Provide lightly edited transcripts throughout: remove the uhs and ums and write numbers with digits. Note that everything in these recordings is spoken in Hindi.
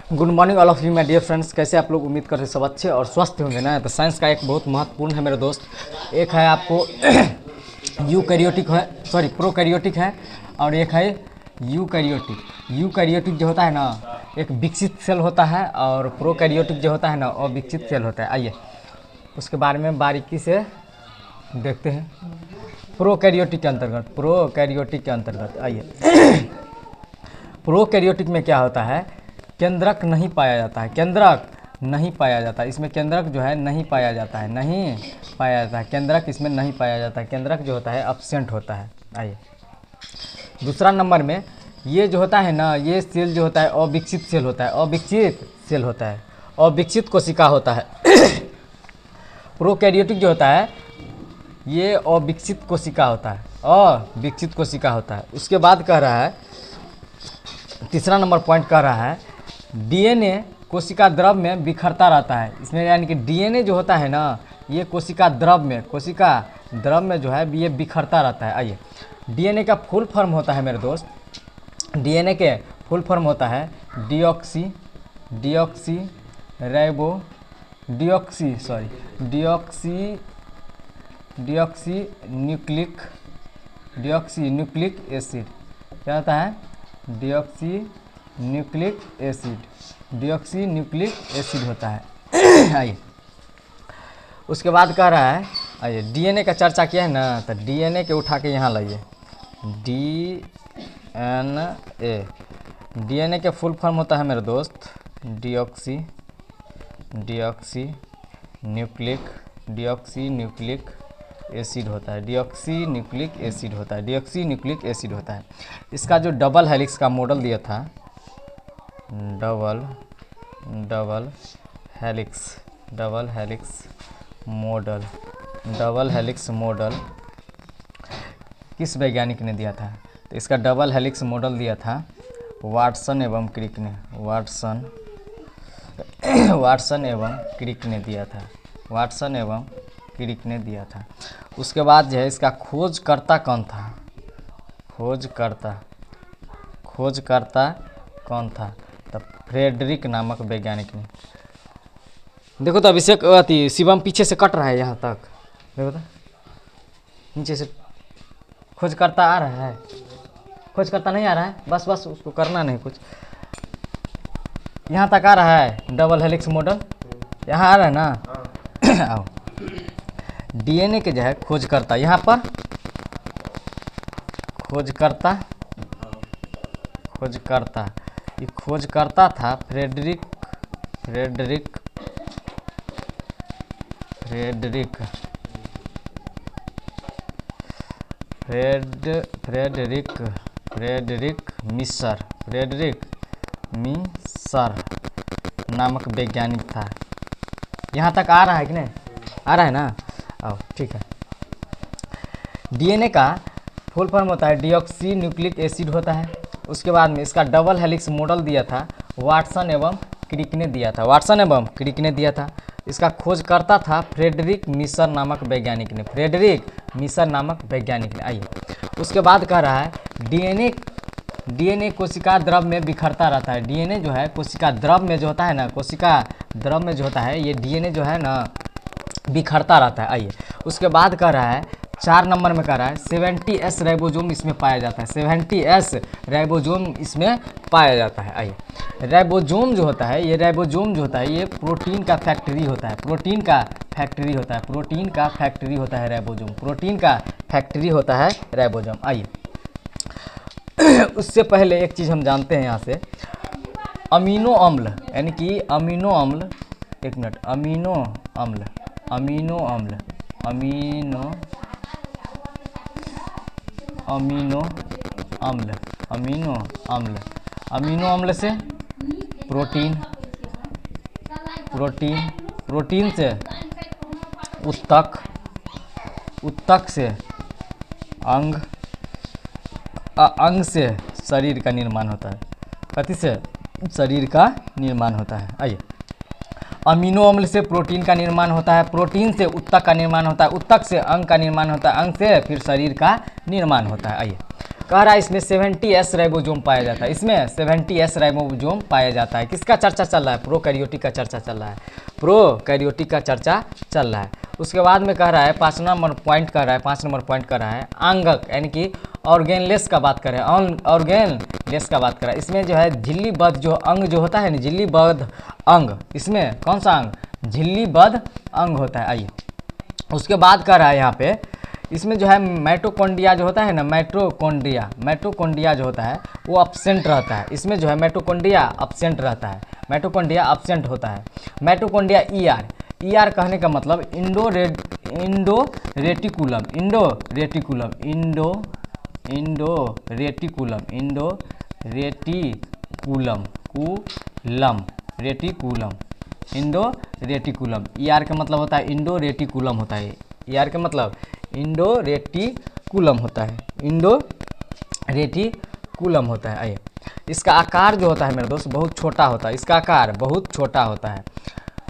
Good morning all of you my dear friends. कैसे आप लोग? उम्मीद करते सब अच्छे और स्वस्थ होंगे ना। तो साइंस का एक बहुत महत्वपूर्ण है मेरे दोस्त। एक है आपको यूकैरियोटिक है, सॉरी प्रोकैरियोटिक है, और एक है यूकैरियोटिक। यूकैरियोटिक जो होता है ना एक विकसित सेल होता है, और प्रोकैरियोटिक जो होता है ना अविकसित सेल होता है। आइए उसके बारे में बारीकी से देखते हैं। प्रोकैरियोटिक के अंतर्गत आइए। प्रोकैरियोटिक में क्या होता है? केंद्रक नहीं पाया जाता है, केंद्रक नहीं पाया जाता है। इसमें केंद्रक जो है नहीं पाया जाता है, नहीं पाया जाता है। केंद्रक इसमें नहीं पाया जाता है, केंद्रक जो होता है एब्सेंट होता है। आइए दूसरा नंबर में ये जो होता है ना, ये सेल जो होता है अविकसित सेल होता है, अविकसित सेल होता है, अविकसित कोशिका होता है। प्रोकैरियोटिक जो होता है ये अविकसित कोशिका होता है, अविकसित कोशिका होता है। उसके बाद कह रहा है, तीसरा नंबर पॉइंट कह रहा है डीएनए कोशिका द्रव में बिखरता रहता है। इसमें यानी कि डीएनए जो होता है ना ये कोशिका द्रव में जो है ये बिखरता रहता है। आइए डीएनए का फुल फॉर्म होता है मेरे दोस्त, डीएनए के फुल फॉर्म होता है डिऑक्सी न्यूक्लिक एसिड। क्या होता है? डिऑक्सी न्यूक्लिक एसिड होता है। आइए उसके बाद कह रहा है, आइए डीएनए का चर्चा किया है ना, तो डीएनए के उठा के यहाँ लाइए। डीएनए के फुल फॉर्म होता है मेरे दोस्त डिऑक्सी न्यूक्लिक एसिड होता है, डिऑक्सी न्यूक्लिक एसिड होता है। इसका जो डबल हेलिक्स का मॉडल दिया था, डबल हेलिक्स मॉडल किस वैज्ञानिक ने दिया था? तो इसका डबल हेलिक्स मॉडल दिया था वाटसन एवं क्रिक ने दिया था। उसके बाद जो है इसका खोजकर्ता कौन था? तब फ्रेडरिक नामक वैज्ञानिक ने। देखो तो अभिषेक शिवम पीछे से कट रहा है, यहाँ तक देखो तो नीचे से खोजकर्ता आ रहा है, खोजकर्ता नहीं आ रहा है, बस उसको करना नहीं कुछ। यहाँ तक आ रहा है डबल हेलिक्स मॉडल, यहाँ आ रहा है ना। आओ डीएनए के जो है खोजकर्ता, यहाँ पर खोजकर्ता था फ्रेडरिक मिसर नामक वैज्ञानिक था। यहाँ तक आ रहा है कि नहीं? आ रहा है ना? आओ ठीक है। डीएनए का फुल फॉर्म होता है डिऑक्सी न्यूक्लिक एसिड होता है। उसके बाद में इसका डबल हेलिक्स मॉडल दिया था वाटसन एवं क्रिक ने दिया था। इसका खोजकर्ता था फ्रेडरिक मिसर नामक वैज्ञानिक ने। आइए उसके बाद कह रहा है डीएनए कोशिका द्रव में बिखरता रहता है। डीएनए जो है कोशिका द्रव में जो होता है ना, ये डीएनए जो है ना बिखरता रहता है। आइए उसके बाद कह रहा है, 4 नंबर में कह रहा है 70S राइबोसोम इसमें पाया जाता है। 70S राइबोसोम इसमें पाया जाता है। आइए राइबोसोम जो होता है ये प्रोटीन का फैक्ट्री होता है, प्रोटीन का फैक्ट्री होता है राइबोसोम। आइए उससे पहले एक चीज़ हम जानते हैं यहाँ से, अमीनो अम्ल यानी कि अमीनो अम्ल से प्रोटीन से उत्तक से अंग से शरीर का निर्माण होता है। कथी से? शरीर का निर्माण होता है। आइए अमीनो अम्ल से प्रोटीन का निर्माण होता है, प्रोटीन से उत्तक का निर्माण होता है, उत्तक से अंग का निर्माण होता है, अंग से फिर शरीर का निर्माण होता है। आइए कह रहा है इसमें 70S राइबोसोम पाया जाता है, इसमें 70S राइबोसोम पाया जाता है। किसका चर्चा चल रहा है? प्रोकैरियोटिक का चर्चा चल रहा है, प्रोकैरियोटिक का चर्चा चल रहा है। उसके बाद में कह रहा है 5 नंबर पॉइंट कर रहा है, 5 नंबर पॉइंट कर रहा है अंगक यानी कि ऑर्गेनलेस का बात करें, ऑर्गेनलेस का बात करें। इसमें जो है झिल्लीबद्ध जो अंग जो होता है ना, झिल्लीबद्ध अंग, इसमें कौन सा अंग? झिल्लीबद्ध अंग होता है। आइए उसके बाद कह रहा है यहाँ पे इसमें जो है माइटोकॉन्ड्रिया जो होता है ना, माइटोकॉन्ड्रिया जो होता है वो एब्सेंट रहता है। इसमें जो है माइटोकॉन्ड्रिया एब्सेंट रहता है, माइटोकॉन्ड्रिया एब्सेंट होता है। माइटोकॉन्ड्रिया ईआर कहने का मतलब Indo reticulum, Indo reticulum. ER का मतलब होता है इंडो रेटिकुलम होता है। ईआर का मतलब इंडो रेटिकुलम होता है, इंडो रेटिकुलम होता है। आइए इसका आकार जो होता है मेरे दोस्त बहुत छोटा होता है, इसका आकार बहुत छोटा होता है।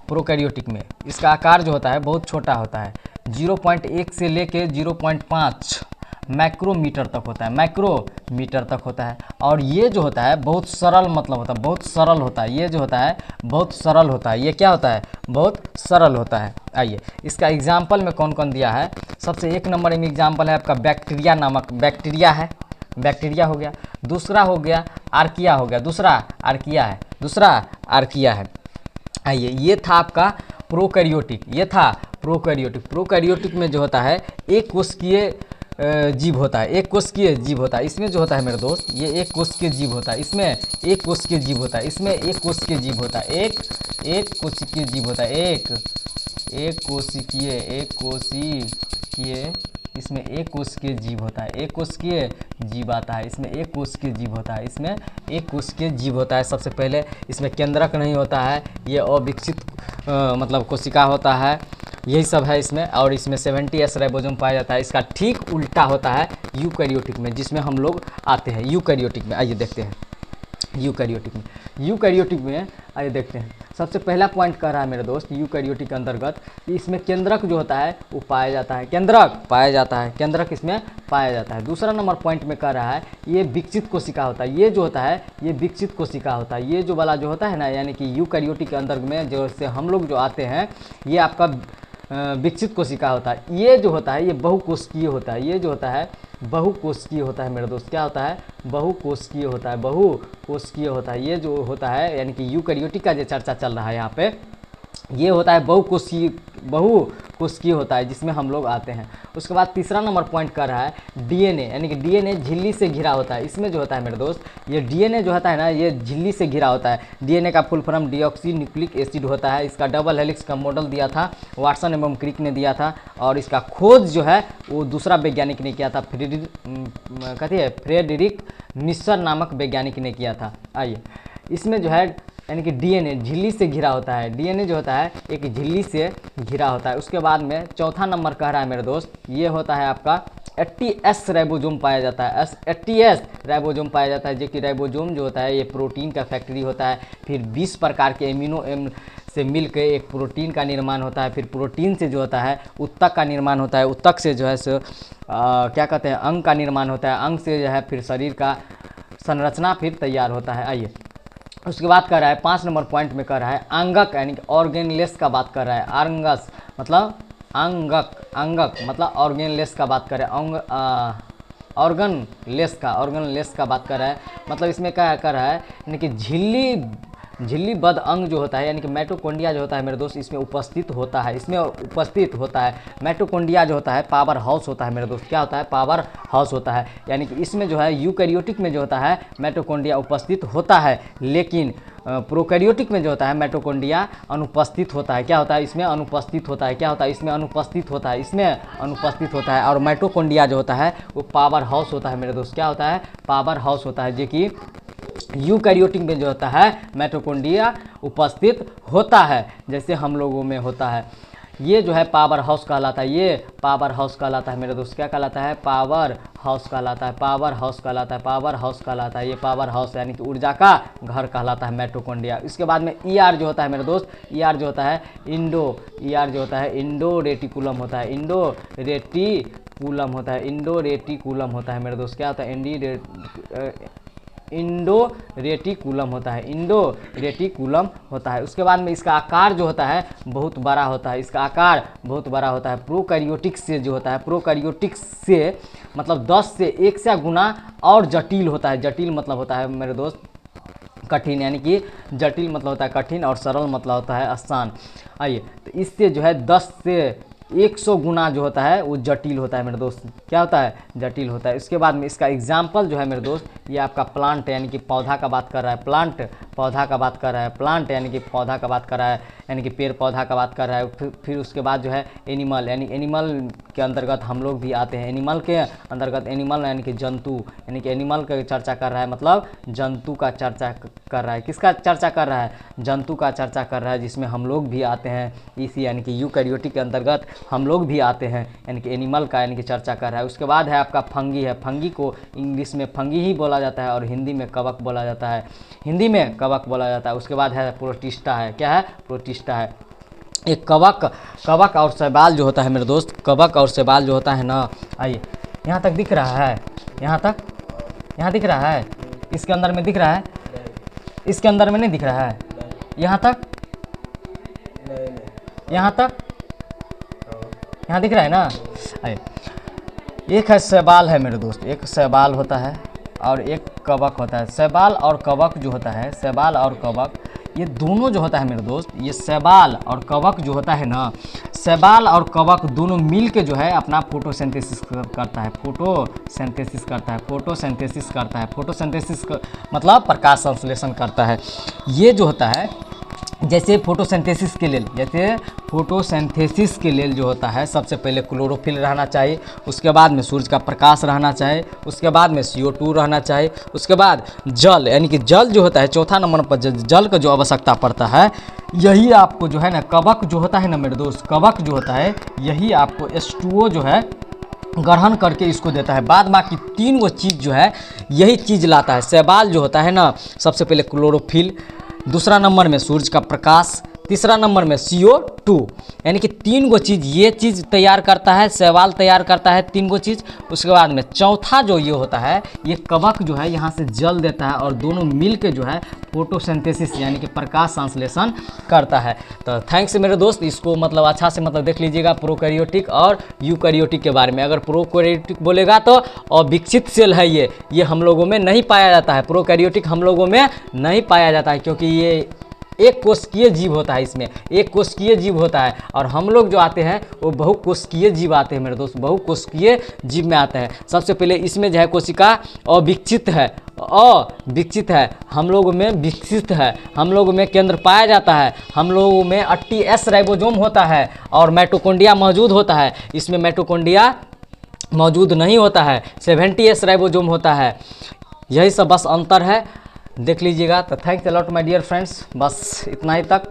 प्रोकैरियोटिक में इसका आकार जो होता है बहुत छोटा होता है, 0.1 से लेके 0.5 माइक्रोमीटर तक होता है, माइक्रोमीटर तक होता है। और ये जो होता है बहुत सरल मतलब होता है, बहुत सरल होता है। ये जो होता है बहुत सरल होता है। ये क्या होता है? बहुत सरल होता है। आइए इसका एग्जाम्पल में कौन कौन दिया है? सबसे 1 नंबर में एग्जाम्पल है आपका बैक्टीरिया नामक, बैक्टीरिया है, बैक्टीरिया हो गया। दूसरा हो गया आर्किया हो गया, दूसरा आर्किया है। आइए ये था आपका प्रोकैरियोटिक, ये था प्रोकैरियोटिक। प्रोकैरियोटिक में जो होता है एक कोशिकीय जीव होता है, एक कोशिकीय जीव होता है। इसमें जो होता है मेरे दोस्त ये एक कोशिकीय जीव होता है, इसमें एक कोशिकीय जीव होता है, इसमें एक कोशिकीय जीव होता है, एक कोशिकीय जीव होता है, एक कोशिकीय, इसमें एक कोशिकीय जीव होता है, एक कोशिकीय जीव आता है, इसमें एक कोशिकीय जीव होता है, इसमें एक कोशिकीय जीव होता है। सबसे पहले इसमें केंद्रक नहीं होता है, ये अविकसित मतलब कोशिका होता है, यही सब है इसमें। और इसमें 70S राइबोसोम पाया जाता है। इसका ठीक उल्टा होता है यूकैरियोटिक में, जिसमें हम लोग आते हैं यूकैरियोटिक में। आइए देखते हैं यूकैरियोटिक में आइए देखते हैं। सबसे पहला पॉइंट कह रहा है मेरे दोस्त यूकैरियोटिक के अंतर्गत कि इसमें केंद्रक जो होता है वो पाया जाता है, केंद्रक पाया जाता है, केंद्रक इसमें पाया जाता है। दूसरा नंबर पॉइंट में कह रहा है ये विकसित कोशिका होता है, ये जो होता है ये विकसित कोशिका होता है। ये जो वाला जो होता है ना, यानी कि यूकैरियोटिक के अंतर्गत में जो से हम लोग जो आते हैं ये आपका विकसित कोशिका होता है। ये जो होता है ये बहुकोशिकीय होता है, ये जो होता है बहुकोशिकीय होता है मेरे दोस्त। क्या होता है? बहुकोशिकीय होता है, बहुकोशिकीय होता है। ये जो होता है यानी कि यूकैरियोटिक का जो चर्चा चल रहा है यहाँ पे, ये होता है बहुकोशिकीय होता है, जिसमें हम लोग आते हैं। उसके बाद तीसरा नंबर पॉइंट कर रहा है डीएनए, यानी कि डीएनए झिल्ली से घिरा होता है। इसमें जो होता है मेरे दोस्त ये डीएनए जो होता है ना ये झिल्ली से घिरा होता है। डीएनए का full form deoxy nucleic acid होता है। इसका डबल हेलिक्स का मॉडल दिया था वाटसन एवं क्रिक ने दिया था, और इसका खोज जो है वो दूसरा वैज्ञानिक ने किया था, फ्रेडरिक मिशर नामक वैज्ञानिक ने किया था। आइए इसमें जो है यानी कि डीएनए झिल्ली से घिरा होता है, डीएनए जो होता है एक झिल्ली से घिरा होता है। उसके बाद में चौथा नंबर कह रहा है मेरे दोस्त ये होता है आपका 80S राइबोसोम पाया जाता है, 80S राइबोसोम पाया जाता है। जो कि राइबोसोम जो होता है ये प्रोटीन का फैक्ट्री होता है। फिर 20 प्रकार के एमिनो से मिलकर एक प्रोटीन का निर्माण होता है। फिर प्रोटीन से जो होता है उत्तक का निर्माण होता है, उत्तक से जो है सो क्या कहते हैं अंग का निर्माण होता है, अंग से जो है फिर शरीर का संरचना फिर तैयार होता है। आइए उसके बाद कर रहा है 5 नंबर पॉइंट में कर रहा है अंगक यानी कि ऑर्गेनलेस का बात कर रहा है। आर्गस मतलब अंगक, अंगक मतलब ऑर्गेनलेस का बात कर रहा है, ऑर्गनलेस का बात कर रहा है। मतलब इसमें क्या कर रहा है यानी कि झिल्लीबद्ध अंग जो होता है यानी कि माइटोकॉन्ड्रिया जो होता है मेरे दोस्त इसमें उपस्थित होता है, इसमें उपस्थित होता है। माइटोकॉन्ड्रिया जो होता है पावर हाउस होता है मेरे दोस्त। क्या होता है? पावर हाउस होता है। यानी कि इसमें जो है यूकैरियोटिक में जो होता है माइटोकॉन्ड्रिया उपस्थित होता है, लेकिन प्रोकैरियोटिक में जो होता है माइटोकॉन्ड्रिया अनुपस्थित होता है। क्या होता है? इसमें अनुपस्थित होता है। क्या होता है? इसमें अनुपस्थित होता है, इसमें अनुपस्थित होता है। और माइटोकॉन्ड्रिया जो होता है वो पावर हाउस होता है मेरे दोस्त। क्या होता है? पावर हाउस होता है, जो कि यूकैरियोटिक में जो होता है माइटोकॉन्ड्रिया उपस्थित होता है, जैसे हम लोगों में होता है। ये जो है पावर हाउस कहलाता है, ये पावर हाउस कहलाता है मेरे दोस्त। क्या कहलाता है? पावर हाउस कहलाता है, पावर हाउस कहलाता है, पावर हाउस कहलाता है। ये पावर हाउस यानी कि ऊर्जा का घर कहलाता है माइटोकॉन्ड्रिया। इसके बाद में ईआर जो होता है मेरे दोस्त, ईआर जो होता है ईआर जो होता है इंडो रेटिकुलम होता है, इंडो रेटिकुलम कूलम होता है, इंडो रेटिकुलम होता है मेरे दोस्त। क्या होता है? इंडो रेटिकुलम होता है, इंडो रेटिकुलम होता है। उसके बाद में इसका आकार जो होता है बहुत बड़ा होता है, इसका आकार बहुत बड़ा होता है। प्रोकैरियोटिक से जो होता है, प्रोकैरियोटिक से मतलब 10 से 1 से गुना और जटिल होता है। जटिल मतलब होता है मेरे दोस्त कठिन, यानी कि जटिल मतलब होता है कठिन और सरल मतलब होता है आसान। आइए, तो इससे जो है 10 से 100 गुना जो होता है वो जटिल होता है मेरे दोस्त। क्या होता है? जटिल होता है। इसके बाद में इसका एग्जाम्पल जो है मेरे दोस्त, ये आपका प्लांट यानी कि पौधा का बात कर रहा है, प्लांट पौधा का बात कर रहा है, प्लांट यानी कि पौधा का बात कर रहा है, यानी कि पेड़ पौधा का बात कर रहा है। फिर उसके बाद जो है एनिमल, यानी एनिमल के अंतर्गत हम लोग भी आते हैं। एनिमल के अंतर्गत एनिमल यानी कि जंतु, यानी कि एनिमल का चर्चा कर रहा है, मतलब जंतु का चर्चा कर रहा है। किसका चर्चा कर रहा है? जंतु का चर्चा कर रहा है, जिसमें हम लोग भी आते हैं। इसी यानी कि यूकैरियोटिक के अंतर्गत हम लोग भी आते हैं, यानी कि एनिमल का यानी कि चर्चा कर रहा है। उसके बाद है आपका फंगी है। फंगी को इंग्लिश में फंगी ही बोला जाता है और हिंदी में कवक बोला जाता है, हिंदी में कवक बोला जाता है। उसके बाद है प्रोटिस्टा है। क्या है? प्रोटिस्टा है। एक कवक और शैवाल जो होता है मेरे दोस्त, कवक और शैवाल जो होता है ना, आइए यहाँ तक दिख रहा है, यहाँ तक, यहाँ दिख रहा है, इसके अंदर में दिख रहा है, इसके अंदर में नहीं दिख रहा है, यहाँ तक, यहाँ तक, यहाँ दिख रहा है ना। आइए, एक है शैवाल है मेरे दोस्त, एक शैवाल होता है और एक कवक होता है। शैवाल और कवक जो होता है, शैवाल और कवक ये दोनों जो होता है मेरे दोस्त, ये शैवाल और कवक जो होता है ना, शैवाल और कवक दोनों मिल के जो है अपना फोटोसिंथेसिस करता है, फोटोसिंथेसिस करता है, फोटोसिंथेसिस करता है। फोटोसिंथेसिस मतलब प्रकाश संश्लेषण करता है। ये जो होता है जैसे फोटोसिंथेसिस के लिए, जैसे फोटोसिंथेसिस के लिए जो होता है, सबसे पहले क्लोरोफिल रहना चाहिए, उसके बाद में सूरज का प्रकाश रहना चाहिए, उसके बाद में CO2 रहना चाहिए, उसके बाद जल, यानी कि जल जो होता है चौथा नंबर पर जल का जो आवश्यकता पड़ता है, यही आपको जो है ना कवक जो होता है ना मेरे दोस्त, कवक जो होता है यही आपको H2O जो है ग्रहण करके इसको देता है। बाद बाकी 3 वो चीज़ जो है यही चीज़ लाता है। शैवाल जो होता है ना, सबसे पहले क्लोरोफिल, दूसरा नंबर में सूरज का प्रकाश, तीसरा नंबर में CO2, यानी कि 3 गो चीज़ ये चीज़ तैयार करता है, शैवाल तैयार करता है 3 गो चीज़। उसके बाद में चौथा जो ये होता है, ये कवक जो है यहाँ से जल देता है और दोनों मिल के जो है फोटोसिंथेसिस यानी कि प्रकाश संश्लेषण करता है। तो थैंक्स मेरे दोस्त, इसको मतलब अच्छा से मतलब देख लीजिएगा प्रोकैरियोटिक और यूकैरियोटिक के बारे में। अगर प्रोकैरियोटिक बोलेगा तो अविकसित सेल है ये हम लोगों में नहीं पाया जाता है। प्रोकैरियोटिक हम लोगों में नहीं पाया जाता है क्योंकि ये एक कोशिकीय जीव होता है, इसमें एक कोशिकीय जीव होता है। और हम लोग जो आते हैं वो बहुकोशिकीय जीव आते हैं मेरे दोस्त, बहुकोशिकीय जीव में आते हैं। सबसे पहले इसमें जो है कोशिका अविकसित है, अविकसित है, हम लोगों में विकसित है, हम लोगों में केंद्र पाया जाता है, हम लोगों में 80S राइबोसोम होता है और माइटोकॉन्ड्रिया मौजूद होता है। इसमें माइटोकॉन्ड्रिया मौजूद नहीं होता है, 70S राइबोसोम होता है। यही सब बस अंतर है, देख लीजिएगा। तो thanks a lot my dear friends, बस इतना ही तक।